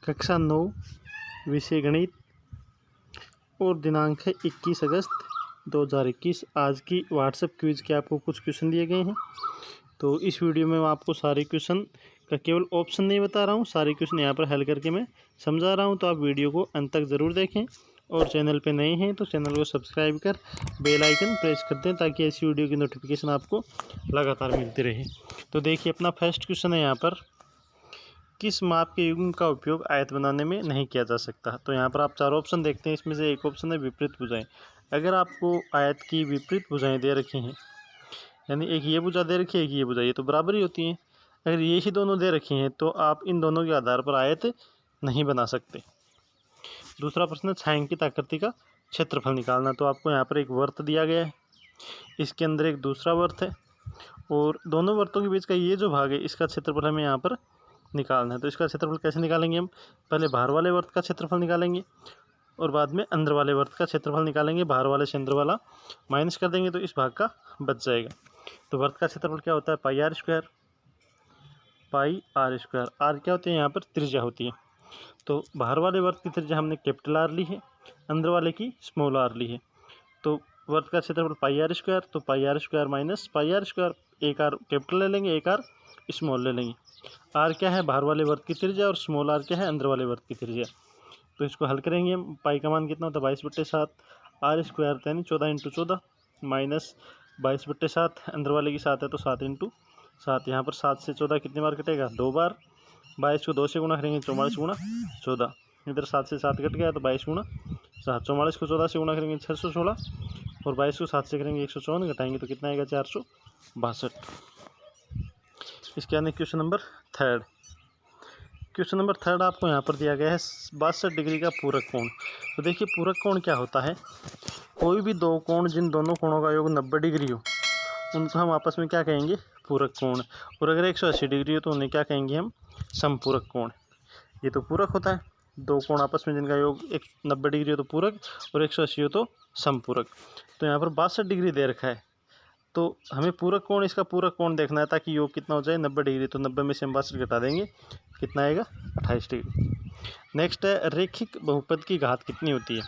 कक्षा 9 विषय गणित और दिनांक है 21 अगस्त 2021। आज की व्हाट्सएप क्विज के आपको कुछ क्वेश्चन दिए गए हैं। तो इस वीडियो में मैं आपको सारे क्वेश्चन का केवल ऑप्शन नहीं बता रहा हूँ, सारे क्वेश्चन यहाँ पर हल करके मैं समझा रहा हूँ। तो आप वीडियो को अंत तक ज़रूर देखें और चैनल पे नए हैं तो चैनल को सब्सक्राइब कर बेल आइकन प्रेस कर दें ताकि ऐसी वीडियो की नोटिफिकेशन आपको लगातार मिलती रहे। तो देखिए, अपना फर्स्ट क्वेश्चन है यहाँ पर, किस माप के युग्म का उपयोग आयत बनाने में नहीं किया जा सकता। तो यहाँ पर आप चार ऑप्शन देखते हैं, इसमें से एक ऑप्शन है विपरीत भुजाएं। अगर आपको आयत की विपरीत भुजाएं दे रखी हैं, यानी एक ये भुजा दे रखी है, एक ये भुजा, ये तो बराबर ही होती हैं। अगर ये ही दोनों दे रखी हैं तो आप इन दोनों के आधार पर आयत नहीं बना सकते। दूसरा प्रश्न है छायांकित आकृति का क्षेत्रफल निकालना। तो आपको यहाँ पर एक वृत्त दिया गया है, इसके अंदर एक दूसरा वृत्त है और दोनों वृत्तों के बीच का ये जो भाग है इसका क्षेत्रफल हमें यहाँ पर निकालना है। तो इसका क्षेत्रफल कैसे निकालेंगे हम, पहले बाहर वाले वृत्त का क्षेत्रफल निकालेंगे और बाद में अंदर वाले वृत्त का क्षेत्रफल निकालेंगे। बाहर वाले से अंदर वाला माइनस कर देंगे तो इस भाग का बच जाएगा। तो वृत्त का क्षेत्रफल क्या होता है, पाई आर स्क्वायर। आर क्या होती है, यहाँ पर त्रिज्या होती है। तो बाहर वाले वृत्त की त्रिज्या हमने कैपिटल आर ली है, अंदर वाले की स्मॉल आर ली है। तो वृत्त का क्षेत्रफल पाई आर स्क्वायर, तो pi R square minus pi R square, एक आर कैपिटल ले लेंगे, एक आर स्मॉल ले लेंगे। आर क्या है, बाहर वाले वृत्त की त्रिज्या, और स्मॉल आर क्या है, अंदर वाले वृत्त की त्रिज्या। तो इसको हल करेंगे हम। पाई का मान कितना होता है, 22/7। आर स्क्वायर यानी 14 × 14 माइनस 22/7, अंदर वाले की 7 है तो 7 × 7। यहाँ पर 7 से 14 कितनी बार कटेगा, 2 बार। 22 को 2 से गुणा करेंगे, 44 × 14। इधर 7 से 7 कट गया तो 22 × 7। 44 को 14 से गुणा करेंगे 616 और 22 को 7 से करेंगे 154, घटाएंगे तो कितना आएगा, 462। इसके आने question number third. Question number third आपको यहाँ पर दिया गया है 62 डिग्री का पूरक कोण। तो देखिए, पूरक कोण क्या होता है, कोई भी दो कोण जिन दोनों कोणों का योग 90 डिग्री हो उनको हम आपस में क्या कहेंगे, पूरक कोण। और अगर 180 डिग्री हो तो उन्हें क्या कहेंगे हम, समपूरक कोण। ये तो पूरक होता है, दो कोण आपस में जिनका योग 90 डिग्री हो तो पूरक और 180 हो तो समपूरक। तो यहाँ पर 62 डिग्री दे रखा है तो हमें पूरक कोण, इसका पूरक कोण देखना है ताकि योग कितना हो जाए, 90 डिग्री। तो 90 में से हम 62 घटा देंगे, कितना आएगा, 28 डिग्री। नेक्स्ट है रैखिक बहुपद की घात कितनी होती है।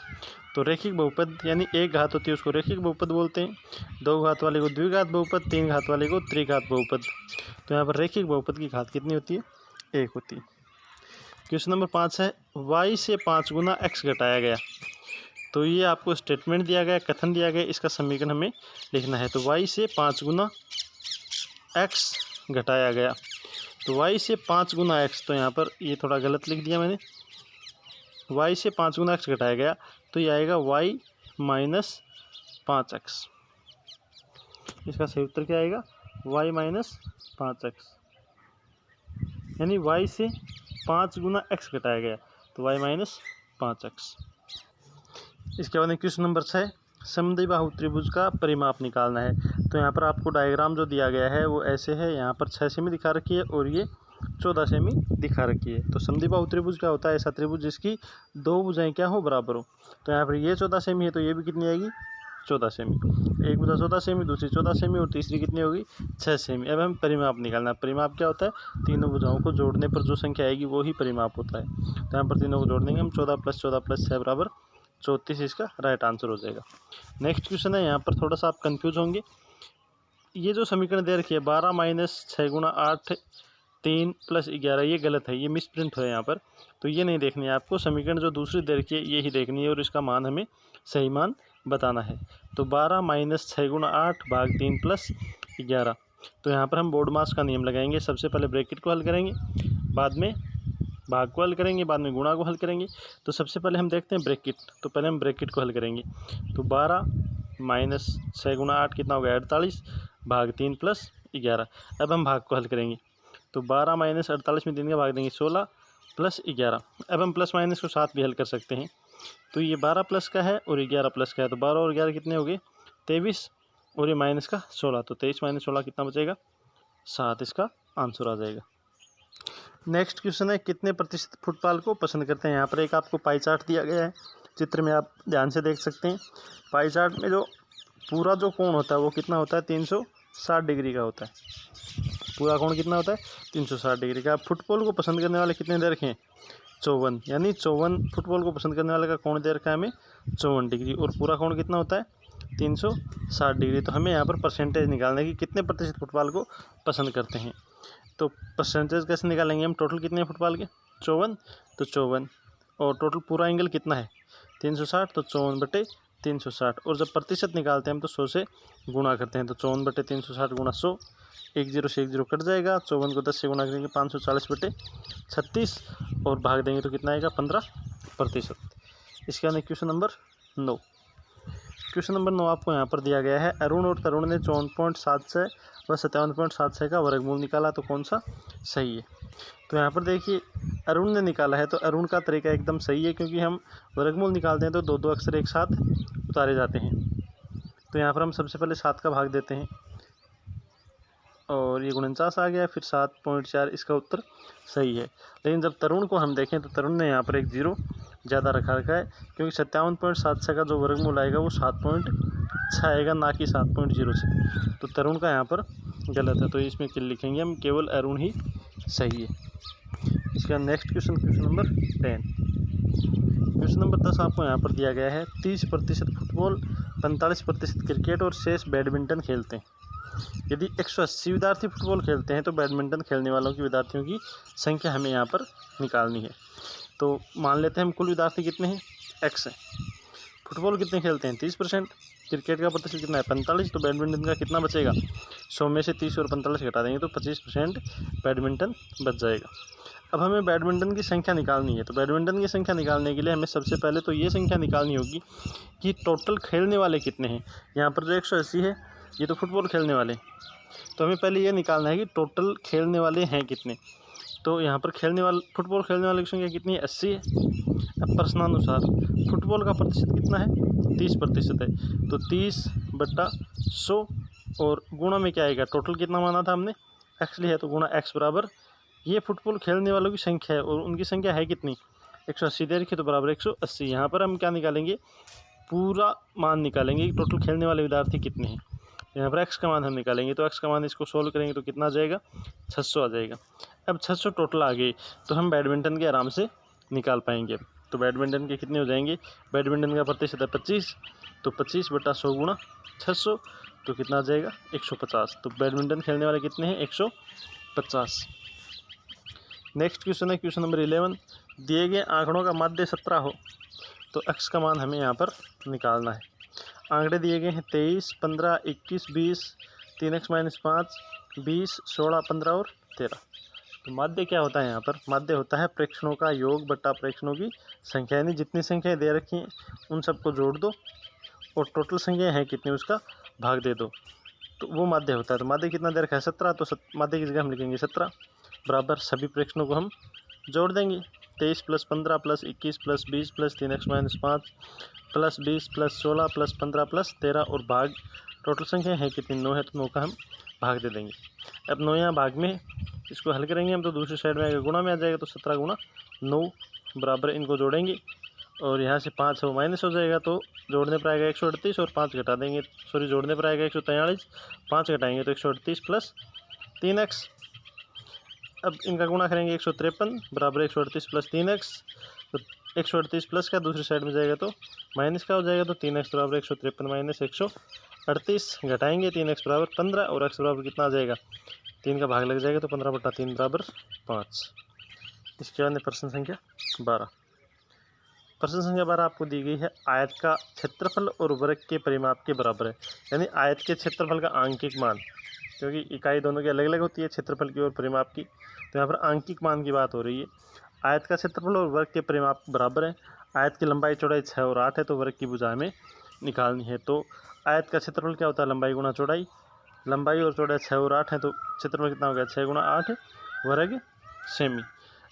तो रैखिक बहुपद यानी एक घात होती है उसको रैखिक बहुपद बोलते हैं, दो घात वाले को द्विघात बहुपद, तीन घात वाले को त्रिघात बहुपद। तो यहाँ पर रैखिक बहुपद की घात कितनी होती है, 1 होती है। क्वेश्चन नंबर 5 है y से 5 गुना x घटाया गया। तो ये आपको स्टेटमेंट दिया गया, कथन दिया गया, इसका समीकरण हमें लिखना है। तो y से 5 गुना x घटाया गया। तो y से 5 गुना x, तो यहाँ पर ये थोड़ा गलत लिख दिया मैंने, y से 5 गुना x घटाया गया तो ये आएगा y माइनस 5x। इसका सही उत्तर क्या आएगा, y माइनस 5x, यानी y से 5 गुना x घटाया गया तो y माइनस 5x। इसके बाद क्वेश्चन नंबर 6, समद्विबाहु बाहु त्रिभुज का परिमाप निकालना है। तो यहाँ पर आपको डायग्राम जो दिया गया है वो ऐसे है, यहाँ पर 6 सेमी दिखा रखी है और ये 14 सेमी दिखा रखी है। तो समद्विबाहु बाहु त्रिभुज क्या होता है, ऐसा त्रिभुज जिसकी दो भुजाएं क्या हो, बराबर हो। तो यहाँ पर ये 14 सेमी है तो ये भी कितनी आएगी, 14 सेमी। एक भुजा 14 सेमी, दूसरी 14 सेमी और तीसरी कितनी होगी, 6 सेमी। अब हम परिमाप निकालना है। परिमाप क्या होता है, तीनों भुजाओं को जोड़ने पर जो संख्या आएगी वो ही परिमाप होता है। तो यहाँ पर तीनों को जोड़ देंगे हम, 14 + 14 + 6 बराबर 34, इसका राइट आंसर हो जाएगा। नेक्स्ट क्वेश्चन है, यहाँ पर थोड़ा सा आप कंफ्यूज होंगे। ये जो समीकरण दे रखी है 12 - 6 × 8 3 + 11, ये गलत है, ये मिस प्रिंट है यहाँ पर। तो ये नहीं देखनी है आपको, समीकरण जो दूसरी दे रखी है ये ही देखनी है और इसका मान हमें सही मान बताना है। तो 12 - 6 × 8 भाग 3 + 11। तो यहाँ पर हम बोर्ड मास का नियम लगाएंगे। सबसे पहले ब्रैकेट को हल करेंगे, बाद में भाग को हल करेंगे, बाद में गुणा को हल करेंगे। तो सबसे पहले हम देखते हैं ब्रैकेट, तो पहले हम ब्रैकेट को हल करेंगे। तो 12 - 6 × 8 कितना हो गया, 48 भाग 3 + 11। अब हम भाग को हल करेंगे। तो 12 - 48 में 3 का भाग देंगे, 16 + 11। अब हम प्लस माइनस को साथ भी हल कर सकते हैं। तो ये 12 प्लस का है और 11 प्लस का है, तो 12 और 11 कितने हो गए, 23, और ये माइनस का 16। तो 23 - 16 कितना बचेगा, 7, इसका आंसर आ जाएगा। नेक्स्ट क्वेश्चन है, कितने प्रतिशत फुटबॉल को पसंद करते हैं। यहाँ पर एक आपको पाई चार्ट दिया गया है, चित्र में आप ध्यान से देख सकते हैं। पाई चार्ट में जो पूरा जो कोण होता है वो कितना होता है, 360 डिग्री का होता है। पूरा कोण कितना होता है, 360 डिग्री का। फुटबॉल को पसंद करने वाले कितने दे रखे हैं, 54, यानी 54 फुटबॉल को पसंद करने वाले का कोण दे रखा है हमें 54 डिग्री, और पूरा कोण कितना होता है 360 डिग्री। तो हमें यहाँ पर परसेंटेज निकालना है कि कितने प्रतिशत फुटबॉल को पसंद करते हैं। तो परसेंटेज कैसे निकालेंगे हम, टोटल कितने हैं फुटबॉल के 54, तो 54, और टोटल पूरा एंगल कितना है 360, तो 54/360, और जब प्रतिशत निकालते हैं हम तो 100 से गुणा करते हैं, तो 54/360 गुणा 100, 1 0 से 1 0 कट जाएगा, 54 को 10 से गुणा करेंगे 540/36, और भाग देंगे तो कितना आएगा 15%। इसके बाद क्वेश्चन नंबर 9। क्वेश्चन नंबर 9 आपको यहाँ पर दिया गया है, अरुण और तरुण ने 54.76 व 57.76 का वर्गमूल निकाला, तो कौन सा सही है। तो यहाँ पर देखिए अरुण ने निकाला है, तो अरुण का तरीका एकदम सही है, क्योंकि हम वर्गमूल निकालते हैं तो दो दो अक्षर एक साथ उतारे जाते हैं। तो यहाँ पर हम सबसे पहले 7 का भाग देते हैं, और ये 49 आ गया, फिर 7.4 इसका उत्तर सही है। लेकिन जब तरुण को हम देखें तो तरुण ने यहाँ पर एक 0 ज़्यादा रखा है, क्योंकि 57.76 का जो वर्गमूल आएगा वो 7.6 आएगा, ना कि 7.06। तो तरुण का यहाँ पर गलत है, तो इसमें लिखेंगे हम केवल अरुण ही सही है। इसका next question number 10। Question number 10 आपको यहाँ पर दिया गया है, 30% फुटबॉल, 45% क्रिकेट और शेष बैडमिंटन खेलते हैं। यदि 180 विद्यार्थी फुटबॉल खेलते हैं तो बैडमिंटन खेलने वालों की विद्यार्थियों की संख्या हमें यहाँ पर निकालनी है। तो मान लेते हैं हम कुल विद्यार्थी कितने हैं, x है। फुटबॉल कितने खेलते हैं 30%, क्रिकेट का प्रतिशत कितना है 45, तो बैडमिंटन का कितना बचेगा 100 में से 30 और 45 घटा देंगे तो 25% बैडमिंटन बच जाएगा। अब हमें बैडमिंटन की संख्या निकालनी है, तो बैडमिंटन की संख्या निकालने के लिए हमें सबसे पहले तो ये संख्या निकालनी होगी कि टोटल खेलने वाले कितने हैं। यहाँ पर जो 180 है ये तो फुटबॉल खेलने वाले, तो हमें पहले ये निकालना है कि टोटल खेलने वाले हैं कितने। तो यहाँ पर फुटबॉल खेलने वाले की संख्या कितनी है 80 है। अब प्रश्नानुसार फुटबॉल का प्रतिशत कितना है 30% है, तो 30/100, और गुणा में क्या आएगा, टोटल कितना माना था हमने x लिया है, तो गुणा x बराबर ये फुटबॉल खेलने वालों की संख्या है, और उनकी संख्या है कितनी 180 दे रखी, तो बराबर 180। यहाँ पर हम क्या निकालेंगे, पूरा मान निकालेंगे, टोटल खेलने वाले विद्यार्थी कितने हैं। यहाँ पर x का मान हम निकालेंगे, तो x का मान इसको सोल्व करेंगे तो कितना आ जाएगा 600 आ जाएगा। अब 600 टोटल आ गए तो हम बैडमिंटन के आराम से निकाल पाएंगे। तो बैडमिंटन के कितने हो जाएंगे, बैडमिंटन का प्रतिशत है 25, तो 25/100 गुणा 600, तो कितना आ जाएगा 150। तो बैडमिंटन खेलने वाले कितने हैं 150। नेक्स्ट क्वेश्चन है क्वेश्चन नंबर 11। दिए गए आंकड़ों का माध्य 17 हो तो x का मान हमें यहाँ पर निकालना है। आंकड़े दिए गए हैं 23, 15, 21, 20, 3x - 5, 20, 16, 15 और 13। तो माध्य क्या होता है, यहाँ पर माध्य होता है प्रेक्षणों का योग बटा प्रेक्षणों की संख्या, यानी जितनी संख्याएं दे रखी हैं उन सबको जोड़ दो और टोटल संख्या है कितनी उसका भाग दे दो, तो वो माध्य होता है। तो माध्य कितना दे रखा है 17, तो माध्य की जगह हम लिखेंगे 17 बराबर सभी प्रेक्षणों को हम जोड़ देंगे, 23 + 15 + 21 + 20 + 3x - 5 + 20 + 16 + 15 + 13 और भाग टोटल संख्या है कितनी 9 है, तो 9 का हम भाग दे देंगे। अब 9 यहाँ भाग में इसको हल करेंगे हम तो दूसरी साइड में आएगा गुणा में आ जाएगा, तो 17 गुणा 9 बराबर इनको जोड़ेंगे और यहाँ से 5 है वो माइनस हो जाएगा, तो जोड़ने पर आएगा 138 और 5 घटा देंगे, सॉरी जोड़ने पर आएगा 143, 5 घटाएंगे तो 138 + 3x। अब इनका गुणा करेंगे 153 बराबर 138 + 3x, तो 138 प्लस का दूसरी साइड में जाएगा तो माइनस का हो जाएगा, तो 3x बराबर 153 - 138 घटाएंगे 3x बराबर 15 और x बराबर कितना आ जाएगा 3 का भाग लग जाएगा, तो 15/3 बराबर 5। इसके बाद प्रश्न संख्या 12। प्रश्न संख्या 12 आपको दी गई है, आयत का क्षेत्रफल और वर्ग के परिमाप के बराबर है, यानी आयत के क्षेत्रफल का आंकिक मान, क्योंकि इकाई दोनों की अलग अलग होती है क्षेत्रफल की और परिमाप की, तो यहाँ पर आंकिक मान की बात हो रही है। आयत का क्षेत्रफल और वर्ग के परिमाप बराबर है। आयत की लंबाई चौड़ाई 6 और 8 है, तो वर्ग की भुजा हमें निकालनी है। तो आयत का क्षेत्रफल क्या होता है, लंबाई गुणा चौड़ाई, लंबाई और चौड़ाई 6 और 8 है, तो क्षेत्रफल कितना हो गया 6 × 8 वर्ग सेमी।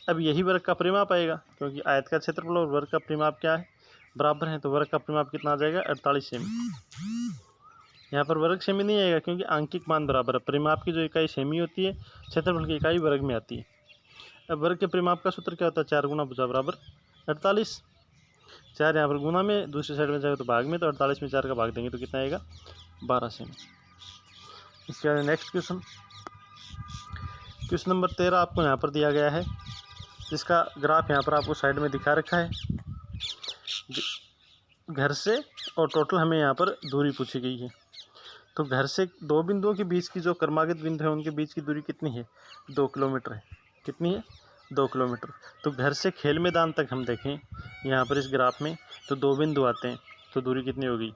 अब यही वर्ग का परिमाप आएगा, क्योंकि आयत का क्षेत्रफल और वर्ग का परिमाप क्या है बराबर है, तो वर्ग का परिमाप कितना आ जाएगा 48 सेमी। यहाँ पर वर्ग सेमी नहीं आएगा क्योंकि आंकिक मान बराबर है, परिमाप की जो इकाई सेमी होती है क्षेत्रफल की इकाई वर्ग में आती है। अब वर्ग के परिमाप का सूत्र क्या होता है 4 × भुजा बराबर 48, 4 यहाँ पर गुना में दूसरी साइड में जाएगा तो भाग में, तो 48 में 4 का भाग देंगे तो कितना आएगा 12 सेमी। इसके बाद नेक्स्ट क्वेश्चन नंबर 13 आपको यहाँ पर दिया गया है, जिसका ग्राफ यहाँ पर आपको साइड में दिखा रखा है। घर से और टोटल हमें यहाँ पर दूरी पूछी गई है। तो घर से दो बिंदुओं के बीच की जो क्रमागत बिंदु है उनके बीच की दूरी कितनी है? 2 किलोमीटर है। कितनी है? 2 किलोमीटर। तो घर से खेल मैदान तक हम देखें यहाँ पर इस ग्राफ में, तो 2 बिंदु आते हैं, तो दूरी कितनी होगी?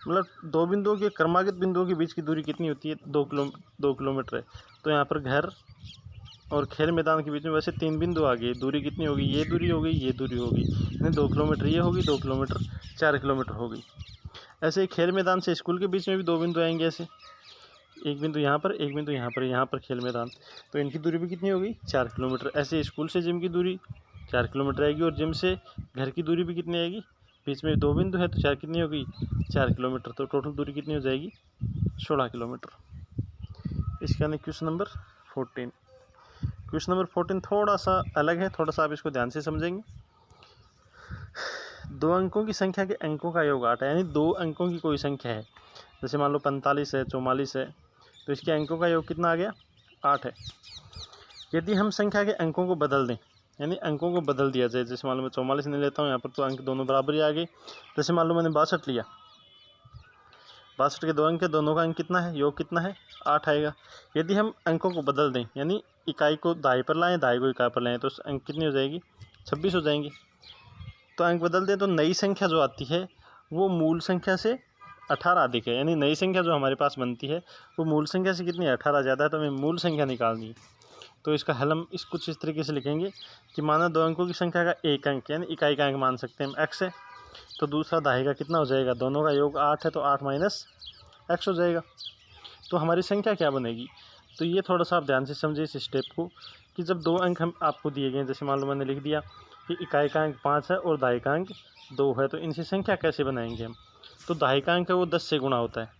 मतलब 2 बिंदुओं के क्रमागत बिंदुओं के बीच की दूरी कितनी होती है? 2 किलोमीटर है। तो यहाँ पर घर और खेल मैदान के बीच में वैसे 3 बिंदु आ गए, दूरी कितनी होगी? ये दूरी हो गई, ये दूरी होगी, यानी 2 किलोमीटर ये होगी, 2 किलोमीटर 4 किलोमीटर होगी। ऐसे ही खेल मैदान से स्कूल के बीच में भी 2 बिंदु आएंगे, ऐसे एक बिंदु यहाँ पर, एक बिंदु यहाँ पर, यहाँ पर खेल मैदान, तो इनकी दूरी भी कितनी होगी? 4 किलोमीटर। ऐसे स्कूल से जिम की दूरी 4 किलोमीटर आएगी और जिम से घर की दूरी भी कितनी आएगी? बीच में 2 बिंदु है तो 4 कितनी होगी? 4 किलोमीटर। तो टोटल दूरी कितनी हो जाएगी? 16 किलोमीटर। इसका यानी क्वेश्चन नंबर 14। क्वेश्चन नंबर 14 थोड़ा सा अलग है, थोड़ा सा आप इसको ध्यान से समझेंगे। 2 अंकों की संख्या के अंकों का योग 8 है, यानी 2 अंकों की कोई संख्या है, जैसे मान लो 45 है, 44 है, तो इसके अंकों का योग कितना आ गया? 8 है। यदि हम संख्या के अंकों को बदल दें, यानी अंकों को बदल दिया जाए, जैसे मान लो मैं 44 नहीं लेता हूँ यहाँ पर, तो अंक दोनों बराबर ही आ गए। जैसे मान लो मैंने 62 लिया, 62 के 2 अंक है, दोनों का अंक कितना है? योग कितना है? 8 आएगा। यदि हम अंकों को बदल दें, यानी इकाई को दाई पर लाएं, दाई को इकाई पर लाएं, तो अंक कितनी हो जाएगी? 26 हो जाएंगे। तो अंक बदल दें तो नई संख्या जो आती है वो मूल संख्या से 18 अधिक है, यानी नई संख्या जो हमारे पास बनती है वो मूल संख्या से कितनी है? 18 ज़्यादा है, तो हमें मूल संख्या निकालनी है। तो इसका हल हम कुछ इस तरीके से लिखेंगे कि माना 2 अंकों की संख्या का एक अंक, यानी इकाई का अंक मान सकते हैं हम x है, तो दूसरा दाई का कितना हो जाएगा? दोनों का योग 8 है, तो 8 माइनस x हो जाएगा। तो हमारी संख्या क्या बनेगी? तो ये थोड़ा सा आप ध्यान से समझिए इस स्टेप को, कि जब 2 अंक हम आपको दिए गए, जैसे मान लो मैंने लिख दिया कि इकाई का अंक 5 है और दाई का अंक 2 है, तो इनसे संख्या कैसे बनाएंगे हम? तो दाई का अंक है वो 10 से गुणा होता है।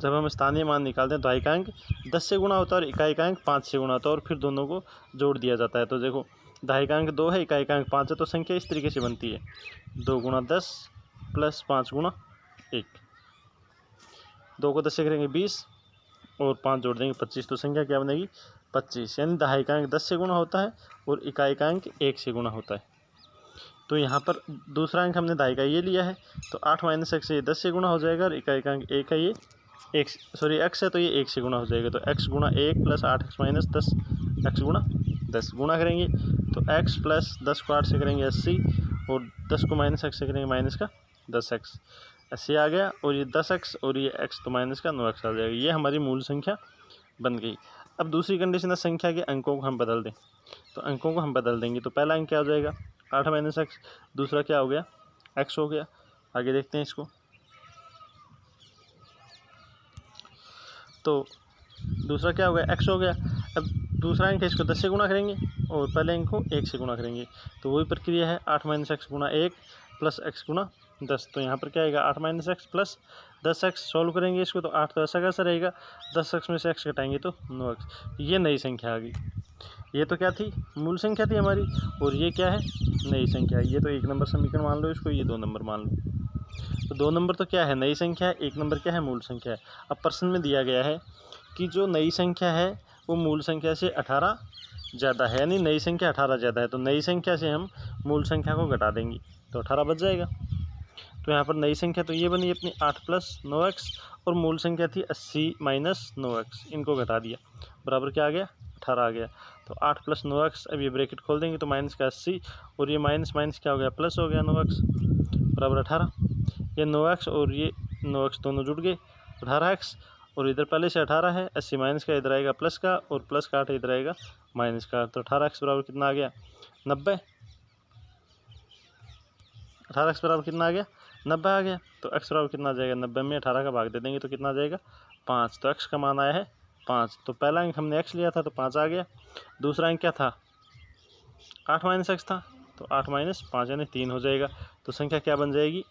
जब हम स्थानीय मान निकालते हैं, दाई का अंक 10 से गुणा होता है और इकाई का अंक 5 से गुणा होता है, और फिर दोनों को जोड़ दिया जाता है। तो देखो, दाई का अंक 2 है, इकाई का अंक 5 है, तो संख्या इस तरीके से बनती है 2 गुणा 10 प्लस 5 गुणा 1। 2 को 10 से करेंगे 20 और 5 जोड़ देंगे 25, तो संख्या क्या बनेगी? 25। यानी दाई का अंक 10 से गुणा होता है और इकाई का अंक 1 से गुणा होता है। तो यहाँ पर दूसरा अंक हमने दाई का ये लिया है, तो 8 माइनस x से ये 10 से गुणा हो जाएगा, और इकाई का अंक 1 है, ये x है, तो ये 1 से गुणा हो जाएगा। तो x गुणा 1 प्लस 8x माइनस 10, x गुणा 10 गुणा करेंगे तो x प्लस 10 को 8 से करेंगे 80, और 10 को माइनस x से करेंगे माइनस का 10x, ऐसे आ गया। और ये 10x और ये x तो माइनस का 9x आ जाएगा। ये हमारी मूल संख्या बन गई। अब दूसरी कंडीशन है संख्या के अंकों को हम बदल दें, तो अंकों को हम बदल देंगे तो पहला अंक क्या हो जाएगा? 8 माइनस x, दूसरा क्या हो गया? x हो गया। आगे देखते हैं इसको, तो दूसरा क्या हो गया? x हो गया। अब दूसरा अंक है, इसको 10 से गुणा करेंगे और पहले अंक को 1 से गुणा करेंगे, तो वही प्रक्रिया है 8 माइनस x गुणा 1 प्लस x गुणा 10। तो यहाँ पर क्या आएगा? 8 minus x plus 10x। Solve करेंगे इसको तो 8 तो ऐसा कैसा रहेगा, 10x में से x घटाएंगे तो 9x। ये नई संख्या आ गई। ये तो क्या थी? मूल संख्या थी हमारी, और ये क्या है? नई संख्या। ये तो 1 नंबर समीकरण मान लो इसको, ये 2 नंबर मान लो। तो 2 नंबर तो क्या है? नई संख्या है। 1 नंबर क्या है? मूल संख्या है। अब प्रश्न में दिया गया है कि जो नई संख्या है वो मूल संख्या से 18 ज़्यादा है, यानी नई संख्या 18 ज़्यादा है, तो नई संख्या से हम मूल संख्या को घटा देंगे तो 18 बच जाएगा। तो यहाँ पर नई संख्या तो ये बनी अपनी 8 प्लस 9x, और मूल संख्या थी 80 माइनस 9x, इनको घटा दिया, बराबर क्या आ गया? 18 आ गया। तो 8 प्लस 9x, अब ये ब्रैकेट खोल देंगे तो माइनस का 80, और ये माइनस माइनस क्या हो गया? प्लस हो गया 9x, बराबर 18। ये 9x और ये 9x दोनों जुड़ गए, 18x, और इधर पहले से 18 है, 80 माइनस का इधर आएगा प्लस का, और प्लस का 8 इधर आएगा माइनस का, तो 18x बराबर कितना आ गया? 90। 18x बराबर कितना आ गया? 90 आ गया। तो x बराबर कितना आ जाएगा? 90 में 18 का भाग दे देंगे तो कितना आ जाएगा? 5। तो x का मान आया है 5। तो पहला अंक हमने x लिया था तो 5 आ गया। दूसरा अंक क्या था? 8 माइनस x था, तो 8 माइनस 5 यानी 3 हो जाएगा। तो संख्या क्या बन जाएगी?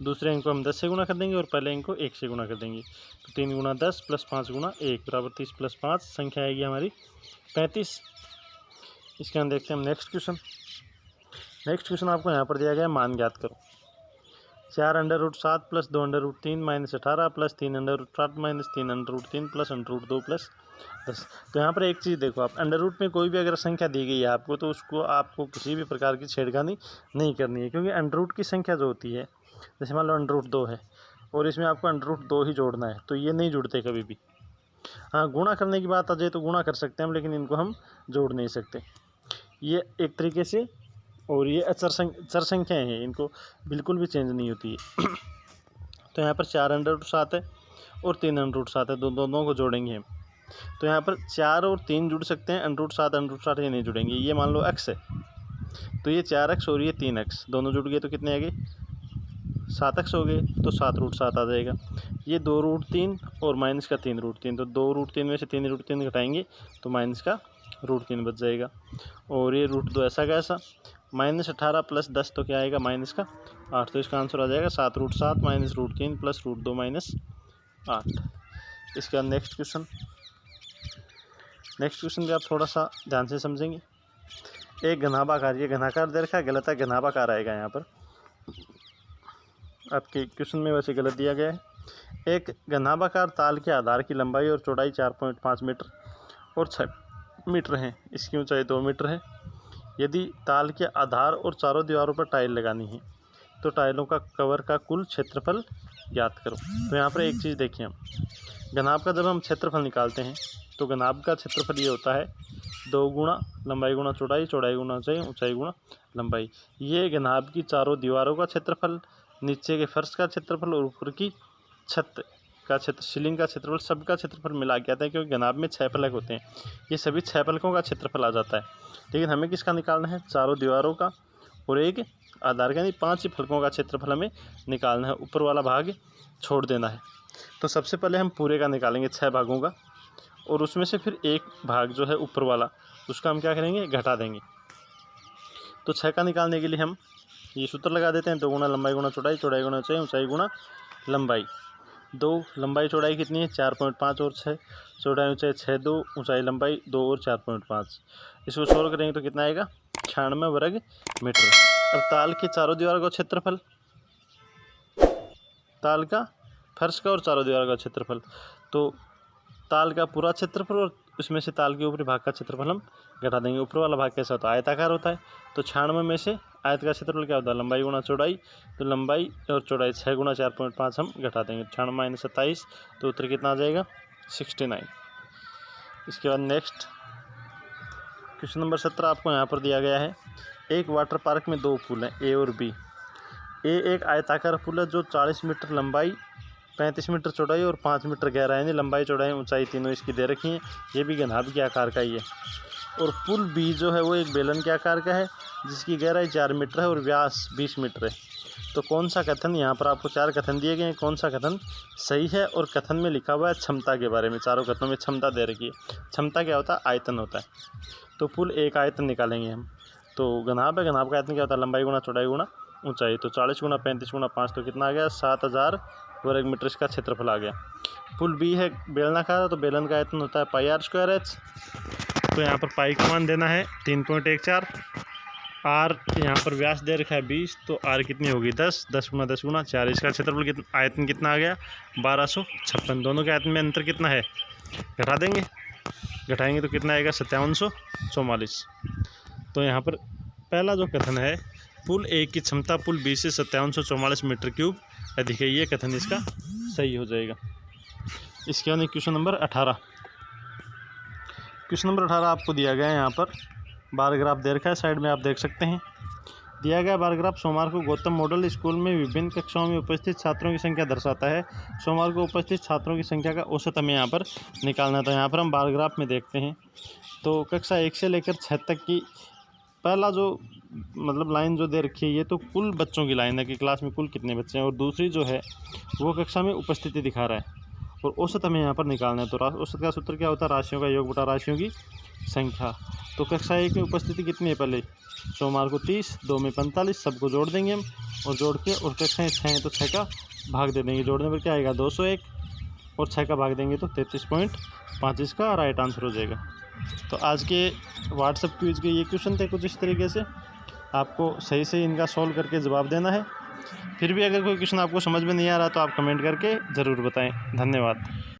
दूसरे अंक को हम 10 से गुणा कर देंगे और पहले अंक को 1 से गुणा कर देंगे, तो 3 गुणा 10 प्लस 5 गुणा 1 बराबर 30 प्लस 5, संख्या आएगी हमारी 35। इसके अंदर देखते हैं हम नेक्स्ट क्वेश्चन। नेक्स्ट क्वेश्चन आपको यहाँ पर दिया गया है, मान ज्ञात करो। 4√7 plus 2√3 minus 18 plus 3√8 minus 3√3 plus √2 plus 10। तो यहाँ पर एक चीज़ देखो आप, अंडर रूट में कोई भी अगर संख्या दी गई है आपको, तो उसको आपको किसी भी प्रकार की छेड़खानी नहीं करनी है, क्योंकि अंडर रूट की संख्या जो होती है, जैसे मान लो अंडर रूट 2 है और इसमें आपको अंडर रूट 2 ही जोड़ना है, तो ये नहीं जुड़ते कभी भी। हाँ, गुणा करने की बात आ जाए तो गुणा कर सकते हैं हम, लेकिन इनको हम जोड़ नहीं सकते। ये एक तरीके से, और ये चर संख्याएँ हैं, इनको बिल्कुल भी चेंज नहीं होती है। तो यहाँ पर 4 अंडर रूट 7 है और 3 अंडर रूट 7 है, दोनों को जोड़ेंगे हम। तो यहाँ पर 4 और 3 जुड़ सकते हैं, अंडर रूट 7 ये नहीं जुड़ेंगे। ये मान लो x है, तो ये 4x और ये 3x दोनों जुड़ गए तो कितने आ गए, 7x हो गए, तो 7 रूट 7 आ जाएगा। ये 2 रूट 3 और माइनस का 3 रूट 3, तो 2 रूट 3 में से 3 रूट 3 घटाएंगे तो माइनस का रूट 3 बच जाएगा। और ये रूट 2 ऐसा कैसा, -18 + 10 तो क्या आएगा, माइनस का 8, तो इसका आंसर आ जाएगा 7 root 7 minus root 3 plus root 2 minus 8। इसके बाद नेक्स्ट क्वेश्चन भी आप थोड़ा सा ध्यान से समझेंगे। एक घनाभाकार, ये घनाकार दे रखा है, गलत है, घनाभाकार आएगा यहाँ पर, आपके क्वेश्चन में वैसे गलत दिया गया है। एक घनाभाकार ताल के आधार की लंबाई और चौड़ाई 4.5 मीटर और 6 मीटर है, इसकी ऊंचाई 2 मीटर है। यदि ताल के आधार और चारों दीवारों पर टाइल लगानी है तो टाइलों का कवर का कुल क्षेत्रफल ज्ञात करो। तो यहाँ पर एक चीज़ देखिए, हम घनाभ का जब हम क्षेत्रफल निकालते हैं तो घनाभ का क्षेत्रफल ये होता है 2 गुणा लंबाई गुणा चौड़ाई, चौड़ाई गुणा ऊंचाई, ऊंचाई गुणा लंबाई। ये घनाभ की चारों दीवारों का क्षेत्रफल, नीचे के फर्श का क्षेत्रफल और ऊपर की छत का क्षेत्र, सीलिंग का क्षेत्रफल, सबका क्षेत्रफल मिला के आता है, क्योंकि घनाभ में 6 फलक होते हैं, ये सभी 6 फलकों का क्षेत्रफल आ जाता है। लेकिन हमें किसका निकालना है, चारों दीवारों का और एक आधार का, यानी 5 ही फलकों का क्षेत्रफल हमें निकालना है, ऊपर वाला भाग छोड़ देना है। तो सबसे पहले हम पूरे का निकालेंगे 6 भागों का, और उसमें से फिर एक भाग जो है ऊपर वाला, उसका हम क्या करेंगे, घटा देंगे। तो 6 का निकालने के लिए हम ये सूत्र लगा देते हैं, 2 गुणा लंबाई गुणा चौड़ाई, चौड़ाई गुणा ऊंचाई, ऊंचाई गुणा लंबाई। 2 लंबाई चौड़ाई कितनी है, 4.5 और 6, चौड़ाई ऊंचाई 6, 2 ऊंचाई लंबाई 2 और 4.5। इसको सोल्व करेंगे तो कितना आएगा, 96 वर्ग मीटर। अब ताल के चारों दीवारों का क्षेत्रफल, ताल का, फर्श का और चारों दीवारों का क्षेत्रफल, तो ताल का पूरा क्षेत्रफल और उसमें से ताल के ऊपरी भाग का क्षेत्रफल हम घटा देंगे। ऊपर वाला भाग कैसा होता है, आयताकार होता है, तो 96 में से आयत का क्षेत्रफल क्या होता है, लंबाई गुणा चौड़ाई, तो लंबाई और चौड़ाई 6 गुणा 4.5 हम घटा देंगे, 96 माइनस 27, तो उत्तर कितना आ जाएगा, 69। इसके बाद नेक्स्ट क्वेश्चन नंबर 17 आपको यहाँ पर दिया गया है। एक वाटर पार्क में 2 पुल हैं, ए और बी। ए एक आयताकार पुल है जो 40 मीटर लंबाई, 35 मीटर चौड़ाई और 5 मीटर गहरा है, यानी लंबाई चौड़ाई ऊंचाई तीनों इसकी दे रखी है, ये भी घनाभ के आकार का ही है। और पुल बी जो है वो एक बेलन के आकार का है, जिसकी गहराई 4 मीटर है और व्यास 20 मीटर है। तो कौन सा कथन, यहाँ पर आपको 4 कथन दिए गए हैं, कौन सा कथन सही है, और कथन में लिखा हुआ है क्षमता के बारे में, चारों कथनों में क्षमता दे रखी है। क्षमता क्या होता है, आयतन होता है। तो पुल एक आयतन निकालेंगे हम, तो घनाभ है, घनाभ का आयतन क्या होता है, लंबाई गुणा चौड़ाई गुणा ऊंचाई, तो 40 गुणा 35 गुणा 5 तो कितना आ गया, 7000 वर्ग मीटर इसका क्षेत्रफल आ गया। पुल बी है बेलनाकार, तो बेलन का आयतन होता है πr²h, तो यहाँ पर पाई का मान देना है 3.14। आर यहाँ पर व्यास दे रखा है 20, तो आर कितनी होगी 10, 10 गुणा 10 गुणा 4, इसका क्षेत्रफल आयतन कितना आ गया 1256। दोनों के आयतन में अंतर कितना है, घटा देंगे, घटाएंगे तो कितना आएगा 5744। तो यहाँ पर पहला जो कथन है, पुल ए की क्षमता पुल बी से 5744 मीटर क्यूब अधिक है, ये कथन इसका सही हो जाएगा। इसके बाद क्वेश्चन नंबर 18। क्वेश्चन नंबर 18 आपको दिया गया है, यहाँ पर बार ग्राफ दे रखा है, साइड में आप देख सकते हैं। दिया गया बार ग्राफ सोमवार को गौतम मॉडल स्कूल में विभिन्न कक्षाओं में उपस्थित छात्रों की संख्या दर्शाता है। सोमवार को उपस्थित छात्रों की संख्या का औसत हमें यहाँ पर निकालना था। यहाँ पर हम बार ग्राफ में देखते हैं, तो कक्षा 1 से लेकर 6 तक की पहला जो मतलब लाइन जो दे रखी है, ये तो कुल बच्चों की लाइन है कि क्लास में कुल कितने बच्चे हैं, और दूसरी जो है वो कक्षा में उपस्थिति दिखा रहा है, और औसत हमें यहाँ पर निकालना है। तो औसत का सूत्र क्या होता है, राशियों का योग बटा राशियों की संख्या। तो कक्षा 1 में उपस्थिति कितनी है, पहले सोमवार को 30, 2 में 45, सबको जोड़ देंगे हम, और जोड़ के, और कक्षाएँ 6 हैं तो 6 का भाग दे देंगे, जोड़ने पर क्या आएगा 201, और 6 का भाग देंगे तो 33.5 इसका राइट आंसर हो जाएगा। तो आज के व्हाट्सएप क्विज के ये क्वेश्चन थे कुछ इस तरीके से, आपको सही से इनका सॉल्व करके जवाब देना है। फिर भी अगर कोई क्वेश्चन आपको समझ में नहीं आ रहा तो आप कमेंट करके ज़रूर बताएं। धन्यवाद।